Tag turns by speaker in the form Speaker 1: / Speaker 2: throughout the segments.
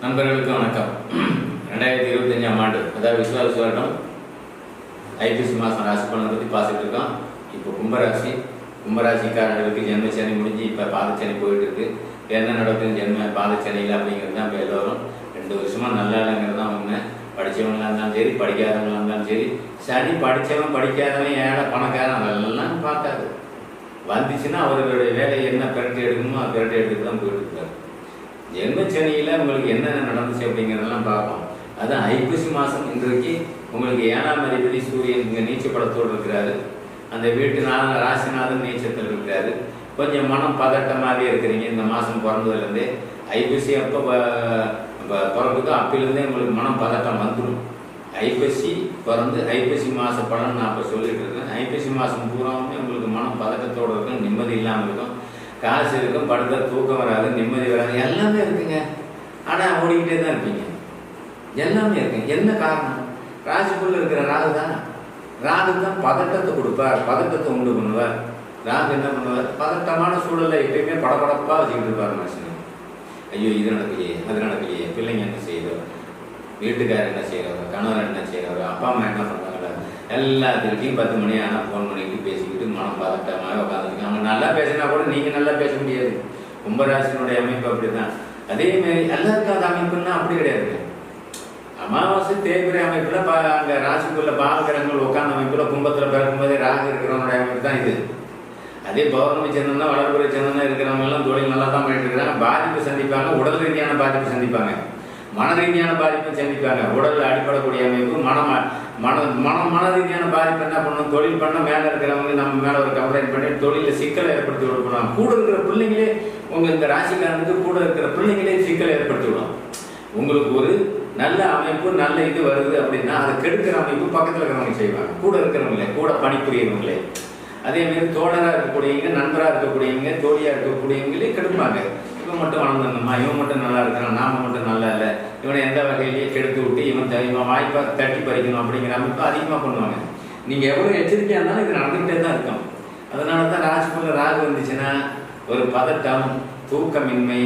Speaker 1: நண்பர்களுக்கு வணக்கம். 2025ஆம் ஆண்டு, அதாவது விசுவாச வருடம் ஐப்பசி மாதம் ராசி பலனை பற்றி பார்த்துட்டு இருக்கோம். இப்போ கும்பராசிக்காரர்களுக்கு ஜென்மச்சனி முடிஞ்சு இப்போ பாதச்சனி போயிட்டு இருக்கு. என்ன நடக்குது ஜென்ம பாதச்சனியில் அப்படிங்கிறது தான் இப்போ எல்லோரும் 2 வருஷமாக நல்லா இல்லைங்கிறது தான் ஒன்று. படித்தவங்களாக இருந்தாலும் சரி, படிக்காதவங்களாக இருந்தாலும் சரி, சனி படித்தவன் படிக்காதவன் ஏழை பணக்காரன் அதெல்லாம் பார்க்காது. வந்துச்சுன்னா அவர்களுடைய வேலையை என்ன பிரட்டி எடுக்கணுமோ அது பிரட்டி எடுத்துட்டு தான் போயிட்டு இருக்காரு. ஜென்மச்சனியில் உங்களுக்கு என்னென்ன நடந்துச்சு அப்படிங்கிறதெல்லாம் பார்ப்போம். அது ஐப்பசி மாதம் இன்றைக்கு உங்களுக்கு 7ஆம் அதிபதி சூரியன் இங்கே நீச்சப்படத்தோடு இருக்கிறாரு. அந்த வீட்டுநாதன் ராசிநாதன் நீச்சத்தில் இருக்கிறாரு. கொஞ்சம் மனம் பதட்டமாகவே இருக்கிறீங்க. இந்த மாதம் பிறந்ததுலேருந்தே ஐப்பசி அப்போ பிறகுதோ அப்பிலேருந்தே உங்களுக்கு மனம் பதட்டம் வந்துடும். ஐப்பசி பிறந்து ஐப்பசி மாத பலன் நான் அப்போ சொல்லிட்டு இருக்கேன். ஐப்பசி மாதம் பூராவுமே உங்களுக்கு மனம் பதட்டத்தோடு இருக்கும், நிம்மதி இல்லாமல் இருக்கும், காசு இருக்கும், படுத்த தூக்கம் வராது, நிம்மதி வராது, எல்லாமே இருக்குங்க. ஆனால் ஓடிக்கிட்டே தான் இருப்பீங்க. எல்லாமே இருக்குங்க. என்ன காரணம்? ராசிக்குள்ளே இருக்கிற ராகு தான். ராகு தான் பதட்டத்தை கொடுப்பார், பதட்டத்தை உண்டு பண்ணுவார். ராகு என்ன பண்ணுவார்? பதட்டமான சூழலை எப்பயுமே படபடப்பாக வச்சுக்கிட்டு இருப்பார் மனுஷன். ஐயோ இது நடக்கலையே, அது நடக்கலையே, பிள்ளைங்க என்ன செய்யுதோ, வீட்டுக்காரர் என்ன செய்கிறாரோ, கணவர் என்ன செய்கிறாரோ, அப்பா அம்மா என்ன பண்ணுறாங்களோ, எல்லாத்துக்கிட்டையும் 10 மணி ஆனால் ஃபோன் பண்ணிட்டு பேசிக்கிட்டு மனம் பதட்டமாக உட்காந்துருக்கு. அவங்க நல்லா பேசினா கூட நீங்கள் நல்லா பேச முடியாது. கும்பராசினுடைய அமைப்பு அப்படி தான். அதேமாரி எல்லாருக்கும் அது அமைப்புன்னா அப்படி கிடையாது. அமாவாசை தேய்பிரை அமைப்பில் அங்கே ராசிக்குள்ள பாலகிரகங்கள் உட்காந்த அமைப்பில் கும்பத்தில் பிறக்கும்போதே ராகு இருக்கிறவனுடைய அமைப்பு தான் இது. அதே பௌர்ணமி சந்திரனா வளர்புறை சந்திரனா இருக்கிறவங்க எல்லாம் தொழில் நல்லா தான் பண்ணிட்டு இருக்கிறாங்க. பாதிப்பு சந்திப்பாங்க, உடல் ரீதியான பாதிப்பு சந்திப்பாங்க, மன ரீதியான பாதிப்பை சந்திப்பாங்க. உடல் அடிப்படக்கூடிய அமைப்பு மன ரீதியான பாதிப்பு என்ன பண்ணணும்? தொழில் பண்ண மேலே இருக்கிறவங்க நம்ம மேலே ஒரு கம்ப்ளைண்ட் பண்ணி தொழிலில் சிக்கலை ஏற்படுத்தி விடுவாங்க. கூட இருக்கிற பிள்ளைங்களே உங்கள் இந்த ராசிக்காரனுக்கு கூட இருக்கிற பிள்ளைங்களே சிக்கலை ஏற்படுத்தி விடும். உங்களுக்கு ஒரு நல்ல அமைப்பு நல்ல இது வருது அப்படின்னா அதை கெடுக்கிற அமைப்பு பக்கத்தில் இருக்கிறவங்க செய்வாங்க. கூட இருக்கிறவங்களே, கூட பணிபுரியவங்களே, அதேமாரி தோழராக இருக்கக்கூடியவங்க, நண்பராக இருக்கக்கூடியவங்க, தோழியாக இருக்கக்கூடியவங்களே கெடுப்பாங்க. இவன் மட்டும் வளர்ந்துடணுமா, இவன் மட்டும் நல்லா இருக்கிறான், நாம மட்டும் நல்லா இல்லை, இவனை எந்த வகையிலேயே கெடுத்து விட்டு இவன் வாய்ப்பாக தட்டி பறிக்கணும் அப்படிங்கிற அமைப்பு அதிகமாக பண்ணுவாங்க. நீங்கள் எவ்வளோ எச்சரிக்கையாக இருந்தாலும் இது நடந்துகிட்டே தான் இருக்கும். அதனால தான் ராசிக்குள்ள ராகு வந்துச்சுன்னா ஒரு பதட்டம், தூக்கமின்மை,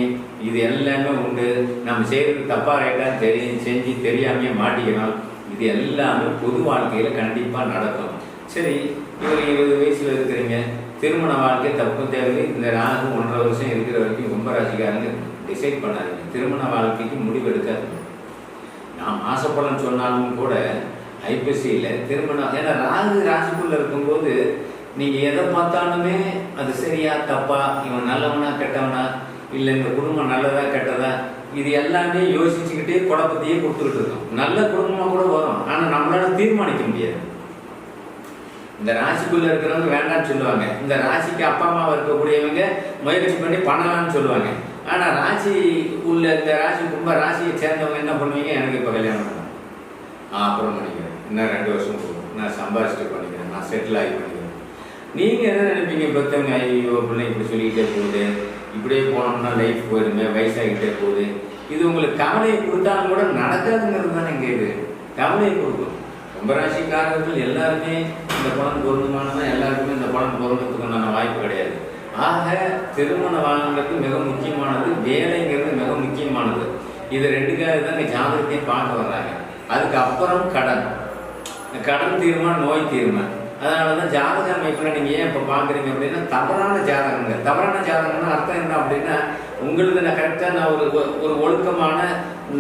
Speaker 1: இது எல்லாமே உண்டு. நம்ம செய்கிறது தப்பாக ரைட்டாக செஞ்சு தெரியாமையே மாட்டிக்கணும். இது எல்லாமே பொது வாழ்க்கையில் கண்டிப்பாக நடக்கும். சரி, இவர் 20 வயசில் இருக்கிறீங்க, திருமண வாழ்க்கை தப்பு தேவை. இந்த ராகு 1.5 வருஷம் இருக்கிற வரைக்கும் கும்பராசிக்காரங்க டிசைட் பண்ணாதீங்க. திருமண வாழ்க்கைக்கு முடிவு எடுக்காது. நாம் ஆசைப்படன்னு சொன்னாலும் கூட ஐப்பசியில் திருமணம், ஏன்னா ராகு ராசிக்குள்ளே இருக்கும்போது நீங்கள் எதை பார்த்தாலுமே அது சரியா தப்பா, இவன் நல்லவனா கெட்டவனா, இல்லை இந்த குடும்பம் நல்லதா கெட்டதா, இது எல்லாமே யோசிச்சுக்கிட்டே குழப்பத்தையே கொடுத்துக்கிட்டு இருக்கோம். நல்ல குடும்பமாக கூட வரும், ஆனால் நம்மளால தீர்மானிக்க முடியாது. இந்த ராசிக்குள்ள இருக்கிறவங்க வேண்டாம்னு சொல்லுவாங்க. இந்த ராசிக்கு அப்பா அம்மாவை இருக்கக்கூடியவங்க முயற்சி பண்ணி பண்ணலாம்னு சொல்லுவாங்க. ஆனால் ராசி உள்ள இந்த ராசி கும்ப ராசியை சேர்ந்தவங்க என்ன பண்ணுவீங்க? எனக்கு இப்போ கல்யாணம் பண்ணணும், அப்புறம் பண்ணிக்கிறேன், இன்னும் 2 வருஷம் போகும், நான் சம்பாதிச்சுட்டு பண்ணிக்கிறேன், நான் செட்டில் ஆகி பண்ணிக்கிறேன். நீங்கள் என்ன நினைப்பீங்க? பெற்றவங்க ஐயோ பிள்ளை இப்படி சொல்லிக்கிட்டே போகுது, இப்படியே போனோம்னா லைஃப் போயிடுமே, வயசாகிக்கிட்டே போகுது. இது உங்களுக்கு கவலையை கொடுத்தாலும் கூட நடக்காதுங்கிறது தானே இங்கே. இது கவலையை கொடுக்கும். கும்பராசிக்காரர்கள் எல்லாருமே இந்த பலன் பொருந்துமானதான், எல்லாருக்குமே இந்த பலன் பொருந்ததுக்குண்டான வாய்ப்பு கிடையாது. ஆக திருமண வாழ்க்கைக்கு மிக முக்கியமானது வேலைங்கிறது மிக முக்கியமானது. இது 2க்காக தான் இந்த ஜாதகத்தையும் பார்க்க வர்றாங்க. அதுக்கப்புறம் கடன் தீர்மா, நோய் தீர்மா. அதனால தான் ஜாதக அமைப்பில் நீங்கள் ஏன் இப்போ பார்க்குறீங்க அப்படின்னா தவறான ஜாதகங்கள். தவறான ஜாதகம்னா அர்த்தம் என்ன அப்படின்னா, உங்களுக்கு நான் கரெக்டாக நான் ஒரு ஒழுக்கமான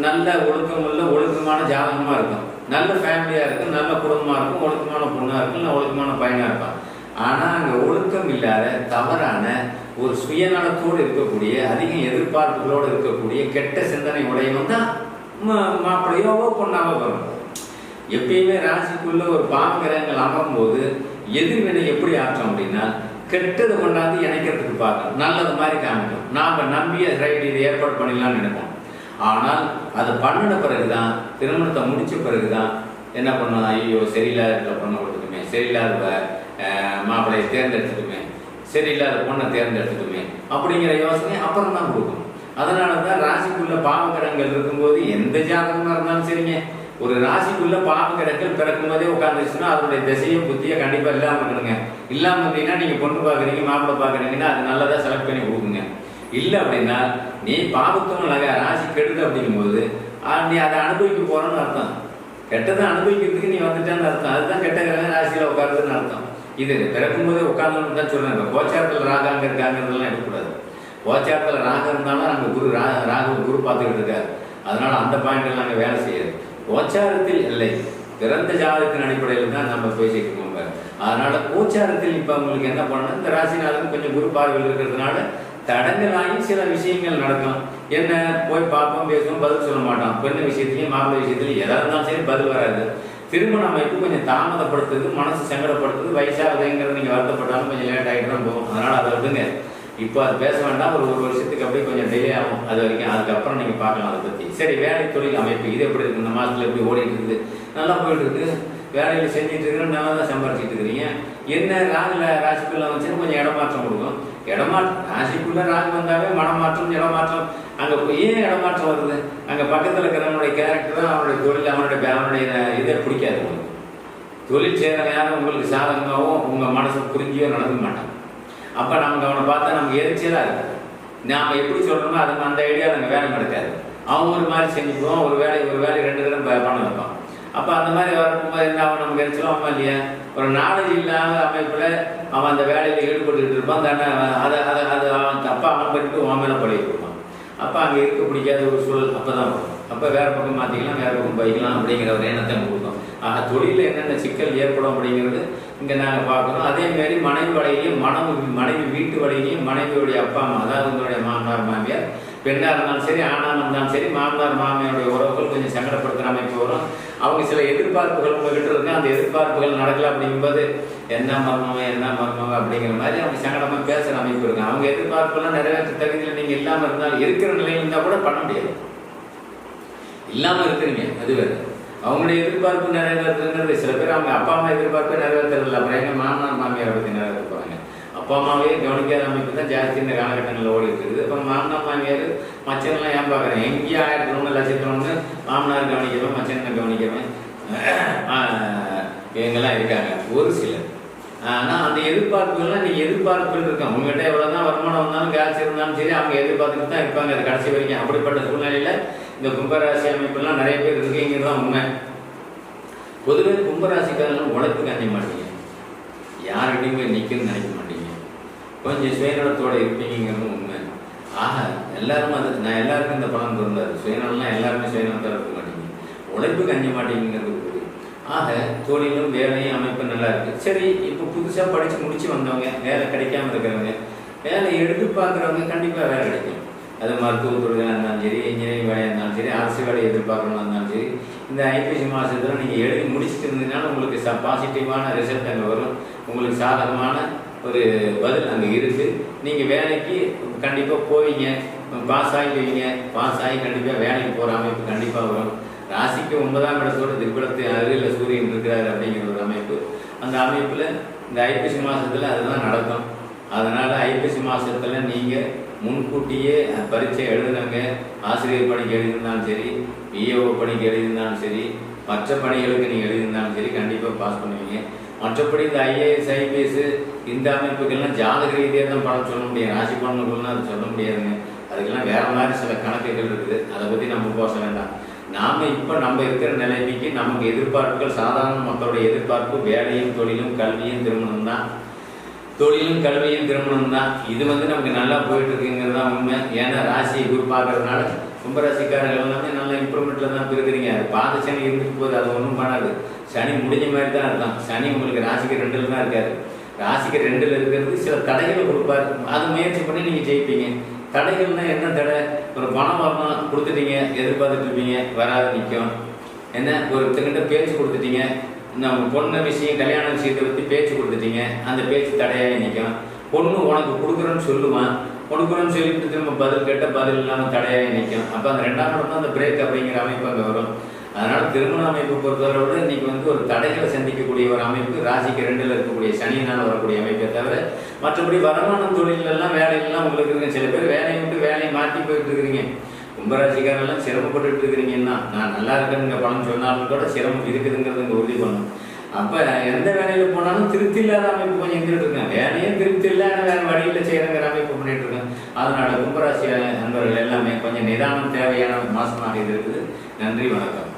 Speaker 1: நல்ல ஒழுக்கமான ஜாதகமாக இருக்கும், நல்ல ஃபேமிலியாக இருக்கும், நல்ல குடும்பமாக இருக்கும், ஒழுக்கமான பொண்ணாக இருக்கும், இல்லை ஒழுக்கமான பையனாக இருக்கும். ஆனால் அங்கே ஒழுக்கம் இல்லாத தவறான ஒரு சுயநலத்தோடு இருக்கக்கூடிய, அதிக எதிர்பார்ப்புகளோடு இருக்கக்கூடிய, கெட்ட சிந்தனை உடையவன் தான் மாப்பிள்ளையோவோ பொண்ணாவோ வரும். எப்பயுமே ராசிக்குள்ள ஒரு பாவகிரகங்கள் அமரும்போது எதிர்வினை எப்படி ஆற்றும் அப்படின்னா, கெட்டதை கொண்டாந்து இணைக்கிறதுக்கு பார்க்கணும், நல்லது மாதிரி காமிக்கும். நாம் நம்பிய ரைட் இதை ஏற்பாடு பண்ணிடலாம்னு நினைப்போம். ஆனால் அது பண்ணின பிறகுதான், திருமணத்தை முடித்த பிறகுதான் என்ன பண்ணணும்? ஐயோ சரியில்லாத பொண்ணை கொடுத்துட்டுமே, சரியில்லாத மாப்பிள்ளையை தேர்ந்தெடுத்துட்டுமே, சரியில்லாத பொண்ணை தேர்ந்தெடுத்துட்டுமே அப்படிங்கிற யோசனை அப்புறம் தான் கொடுக்கும். அதனால தான் ராசிக்குள்ள பாவகிரகங்கள் இருக்கும்போது எந்த ஜாதகமாக இருந்தாலும் சரிங்க, ஒரு ராசிக்குள்ள பாவகிரகங்கள் பிறக்கும் போதே உட்காந்துச்சுன்னா அதனுடைய திசையும் புத்தியை கண்டிப்பாக இல்லாமல் இருக்கணுங்க. இல்லாமல் இருந்தீங்கன்னா நீங்கள் பொண்ணு பார்க்குறீங்க, மாப்பிள்ளை பார்க்குறீங்கன்னா அது நல்லதாக செலக்ட் பண்ணி கொடுக்குங்க. இல்லை அப்படின்னா நீ பாபத்துவம் ராசி கெடுது அப்படிங்கும்போது நீ அதை அனுபவிக்க போறன்னு அர்த்தம். கெட்டதை அனுபவிக்கிறதுக்கு நீ வந்துட்டான்னு அர்த்தம். அதுதான் கெட்ட கிரகம் ராசியில உட்காருதுன்னு அர்த்தம். இது பிறக்கும் போதே உட்கார்ந்து தான் சொல்றாங்க. கோச்சாரத்தில் ராகாங்க இருக்காங்கிறதெல்லாம் எடுக்கக்கூடாது. கோச்சாரத்தில் ராகம் இருந்தாலும் அங்கே குரு பார்த்துக்கிட்டு இருக்காரு. அதனால அந்த பாயிண்ட் நாங்கள் வேலை செய்யாது. கோச்சாரத்தில் இல்லை, பிறந்த ஜாதகத்தின் அடிப்படையில் தான் நம்ம பேசிட்டு இருக்கோம். அதனால கோச்சாரத்தில் இப்போ உங்களுக்கு என்ன பண்ணணும், இந்த ராசினாலும் கொஞ்சம் குரு பார்வையில் இருக்கிறதுனால தடங்களாகி சில விஷயங்கள் நடக்கும். என்ன போய் பார்ப்போம், பேசுவோம், பதில் சொல்ல மாட்டோம். பெண்ணு விஷயத்துலையும் மாப்பிள்ளை விஷயத்துலையும் எதாக இருந்தாலும் சரி பதில் வராது. திருமண அமைப்பு கொஞ்சம் தாமதப்படுத்துது, மனசு சங்கடப்படுத்துது. வயசாகுதுங்கிறது நீங்கள் வருத்தப்பட்டாலும் கொஞ்சம் லேட் ஆகிட்டு தான் போகும். அதனால் அதை விடுங்க. இப்போ அது பேச வேண்டாம். ஒரு வருஷத்துக்கு அப்படியே கொஞ்சம் டிலே ஆகும். அது வரைக்கும் அதுக்கப்புறம் நீங்கள் பார்க்கலாம் அதை பற்றி. சரி, வேலை தொழில் அமைப்பு இது எப்படி இருக்குது, இந்த மாதத்தில் எப்படி ஓடிட்டு இருக்குது? நல்லா போயிட்டு இருக்குது. வேலையில் செஞ்சுட்டு இருக்கிறோம், நல்லா தான் சம்பாரிச்சிட்டு இருக்கிறீங்க. என்ன ராசிக்குள்ள வந்துச்சுன்னா கொஞ்சம் இடமாற்றம் கொடுக்கும். இடமாற்றம் ராசிக்குள்ள ராகு வந்தாவே மனமாற்றம், இடமாற்றம். அங்கே ஏன் இடமாற்றம் வருது? அங்கே பக்கத்தில் இருக்கிறவனுடைய கேரக்டர் தான் அவனுடைய தொழில், அவனுடைய இதை பிடிக்காது. உங்களுக்கு தொழில் செய்கிற யாரும் உங்களுக்கு சாதகமாகவும் உங்கள் மனசை புரிஞ்சியோ நடக்க மாட்டாங்க. அப்போ நமக்கு அவனை பார்த்தா நமக்கு எரிச்சலாக இருக்குது. நாம் எப்படி சொல்கிறோமோ அது அந்த ஐடியா அங்கே வேலை நடக்காது. அவன் ஒரு மாதிரி செஞ்சுக்குவோம். ஒரு வேலை 2 தடவை பணம் இருக்கும். அப்போ அந்த மாதிரி வரும்போது என்ன அவன் நமக்கு எரிச்சலாமா இல்லையா? ஒரு நாலேஜ் இல்லாத அமைப்பில் அவன் அந்த வேலையில் ஈடுபட்டுக்கிட்டு இருப்பான். தானே அது அவன் தப்பாக அவன் பண்ணிட்டு அவன் மேலே பழகி கொடுப்பான். அப்போ அங்கே இருக்க பிடிக்காத ஒரு சூழல் அப்போ தான் வரும். அப்போ வேறு பக்கம் மாற்றிக்கலாம், வேறு பக்கம் போய்க்கலாம் அப்படிங்கிற ஒரு எண்ணத்தை கொடுக்கும். தொழிலில் என்னென்ன சிக்கல் ஏற்படும் அப்படிங்கிறது இங்கே நாங்கள் பார்க்குறோம். அதேமாரி மனைவி வலையிலையும் மனைவி வீட்டு வலையிலையும் மனைவியுடைய அப்பா அம்மா, அதாவது உங்களுடைய மாமனார் மாமியார், பெண்ணாக இருந்தாலும் சரி ஆணாக இருந்தாலும் சரி, மாமனார் மாமியாருடைய உறவுகள் கொஞ்சம் சங்கடப்படுத்துகிற அமைப்பு வரும். அவங்க சில எதிர்பார்ப்புகள் உங்ககிட்ட இருக்கு. அந்த எதிர்பார்ப்புகள் நடக்கல அப்படிங்கும்போது என்ன மர்மம் அப்படிங்கிற மாதிரி அவங்க சங்கடமாக பேசுகிற அமைப்பு இருக்கு. அவங்க எதிர்பார்ப்புலாம் நிறைவேற்ற தகுதியில் நீங்கள் இல்லாமல் இருந்தாலும் இருக்கிற நிலையில் இருந்தால் கூட பண்ண முடியாது. இல்லாமல் இருக்கிறீங்க அது வேறு. அவங்களுடைய எதிர்பார்ப்பு நிறைவேற்றுங்கிறது சில பேர் அவங்க அப்பா அம்மா எதிர்பார்ப்பே நிறைவேற்றுறதில்ல. அப்புறம் எங்கள் மாமனார் மாமியாரை பற்றி நிறைவேற்ற போகிறாங்க. அப்பா அம்மாவே கவனிக்காத அமைப்பு தான் ஜாஸ்தி இந்த காலகட்டங்களில் ஓடி இருக்குது. அப்புறம் மாமனார் மாமியார் மச்சனெல்லாம் ஏன் பார்க்குறேன்? எங்கேயும் 1000 மாமனார் கவனிக்கிறவன், மச்சனை கவனிக்கிறவன் இவங்கெல்லாம் இருக்காங்க ஒரு சிலர். ஆனால் அந்த எதிர்பார்ப்புகள்லாம் நீங்கள் எதிர்பார்ப்புகள் இருக்கான். உங்கள்கிட்ட எவ்வளோ தான் வருமானம் வந்தாலும் காசு இருந்தாலும் சரி அவங்க எதிர்பார்த்துட்டு தான் இருப்பாங்க. அது கடைசி வரைக்கும். அப்படிப்பட்ட சூழ்நிலையில் இந்த கும்பராசி அமைப்புலாம் நிறைய பேர் இருக்குங்கிறது தான் உண்மை. பொதுவே கும்பராசிக்காரங்களும் உழைப்பு காண மாட்டீங்க, யார்கிட்டையுமே நிற்கணும்னு நினைக்க மாட்டீங்க, கொஞ்சம் சுயநலத்தோடு இருப்பீங்கிறது உண்மை. ஆக எல்லாரும் அது நான் எல்லாருக்கும் இந்த பணம் தந்தார். சுயநலம்லாம் எல்லாருமே சுயநலத்தோடு இருக்க மாட்டீங்க, உழைப்பு காண மாட்டீங்கிறது. ஆக தொழிலும் வேலையும் அமைப்பு நல்லா இருக்குது. சரி, இப்போ புதுசாக படித்து முடித்து வந்தவங்க, வேலை கிடைக்காம இருக்கிறவங்க, வேலை எடுத்து பார்க்குறவங்க கண்டிப்பாக வேலை கிடைக்கும். அது மருத்துவத்துறையாக இருந்தாலும் சரி, இன்ஜினியரிங் வேலையாக இருந்தாலும் சரி, அரசு வேலையை எதிர்பார்க்கணும்னு இருந்தாலும் சரி, இந்த ஐபிசி மாதத்தில் நீங்கள் எழுதி முடிச்சுட்டு இருந்ததுனால உங்களுக்கு பாசிட்டிவான ரிசல்ட் அங்கே வரும். உங்களுக்கு சாதகமான ஒரு பதில் அங்கே இருக்குது. நீங்கள் வேலைக்கு கண்டிப்பாக போவீங்க, பாஸ் ஆகிடுவீங்க. பாஸ் ஆகி கண்டிப்பாக வேலைக்கு போகிற அமைப்பு கண்டிப்பாக வரும். ராசிக்கு 9ஆம் இடத்தோடு திக்பலத்து அருகில் சூரியன் இருக்கிறார் அப்படிங்கிற ஒரு அமைப்பு. அந்த அமைப்பில் இந்த ஐபிசி மாதத்தில் அதுதான் நடக்கும். அதனால் ஐபிசி மாதத்தில் நீங்கள் முன்கூட்டியே பரீட்சை எழுதுனாங்க. ஆசிரியர் பணிக்கு எழுதியிருந்தாலும் சரி, பிஏஓ பணிக்கு எழுதியிருந்தாலும் சரி, மற்ற பணிகளுக்கு நீங்கள் எழுதியிருந்தாலும் சரி, கண்டிப்பாக பாஸ் பண்ணுவீங்க. மற்றபடி இந்த ஐஏஎஸ் ஐபிஎஸ் இந்த அமைப்புக்கெல்லாம் ஜாதக ரீதியாக தான் பணம் சொல்ல முடியும். ராசி பலன்கள்லாம் அது சொல்ல முடியாதுங்க. அதுக்கெல்லாம் வேறு மாதிரி சில கணக்குகள் இருக்குது. அதை பற்றி நம்ம பேச வேண்டாம். நாம் இப்போ நம்ம இருக்கிற நிலைமைக்கு நமக்கு எதிர்பார்ப்புகள், சாதாரண மக்களுடைய எதிர்பார்ப்பு வேலையும் தொழிலும் கல்வியும் திருமணம் தான். தொழிலும் கல்வியும் திருமணம் தான். இது நமக்கு நல்லா போயிட்டு இருக்குங்கிறது தான் உண்மை. ஏன்னா ராசியை குரு பார்க்கறதுனால கும்பராசிக்காரர்கள் எல்லாமே நல்ல இம்ப்ரூவ்மெண்ட்டில் தான் இருக்கிறீங்க. அது பாத சனி இருந்துட்டு போகுது, அது ஒன்றும் பண்ணாது. சனி முடிஞ்ச மாதிரி தான் இருக்கும். சனி உங்களுக்கு ராசிக்கு 2ல் தான் இருக்காரு. ராசிக்கு 2ல் இருக்கிறது சில தடைகளை கொடுப்பாரு. அது முயற்சி பண்ணி நீங்கள் ஜெயிப்பீங்க. தடைகள்னால் என்ன தடை? ஒரு பணம் வரணும் கொடுத்துட்டீங்க, எதிர்பார்த்துட்டு இருப்பீங்க, வராது நிற்கும். என்ன ஒருத்தங்கிட்ட பேச்சு கொடுத்துட்டீங்க, நம்ம பொண்ணு விஷயம் கல்யாண விஷயத்தை பற்றி பேச்சு கொடுத்துட்டீங்க, அந்த பேச்சு தடையாகி நிற்கும். பொண்ணு உனக்கு கொடுக்குறோன்னு சொல்லுவான், கொடுக்குறோன்னு சொல்லிட்டு திரும்ப பதில் கேட்ட பதில் இல்லாமல் தடையாகி நிற்கும். அப்போ அந்த 2ஆம் இடம் தான் அந்த பிரேக் அப்படிங்கிற அமைப்பு அங்கே வரும். அதனால் திருமண அமைப்பு பொறுத்தவரை விட இன்றைக்கி ஒரு தடைகளை சந்திக்கக்கூடிய ஒரு அமைப்பு ராசிக்கு 2ல் இருக்கக்கூடிய சனியினால் வரக்கூடிய அமைப்பை தவிர மற்றபடி வருமானம் தொழிலெல்லாம் வேலையெல்லாம் உங்களுக்கு இருக்குங்க. சில பேர் வேலையை விட்டு வேலையை மாற்றி போயிட்டு இருக்கிறீங்க. கும்பராசிக்காரெல்லாம் சிரமப்பட்டு இருக்கிறீங்கன்னா, நான் நல்லா இருக்கேன்னு பணம் சொன்னாலும் கூட சிரமம் இருக்குதுங்கிறது இங்கே உறுதி பண்ணணும். அப்போ எந்த வேலையில் போனாலும் திருப்தி இல்லாத அமைப்பு கொஞ்சம் இருந்துகிட்டு இருக்கேன். வேலையும் திருப்தி இல்லை, ஆனால் வேறு வழியில் செய்கிறங்கிற அமைப்பு பண்ணிகிட்டு இருக்கேன். அதனால கும்பராசி நண்பர்கள் எல்லாமே கொஞ்சம் நிதானம் தேவையான மாசமாக இது இருக்குது. நன்றி, வணக்கம்.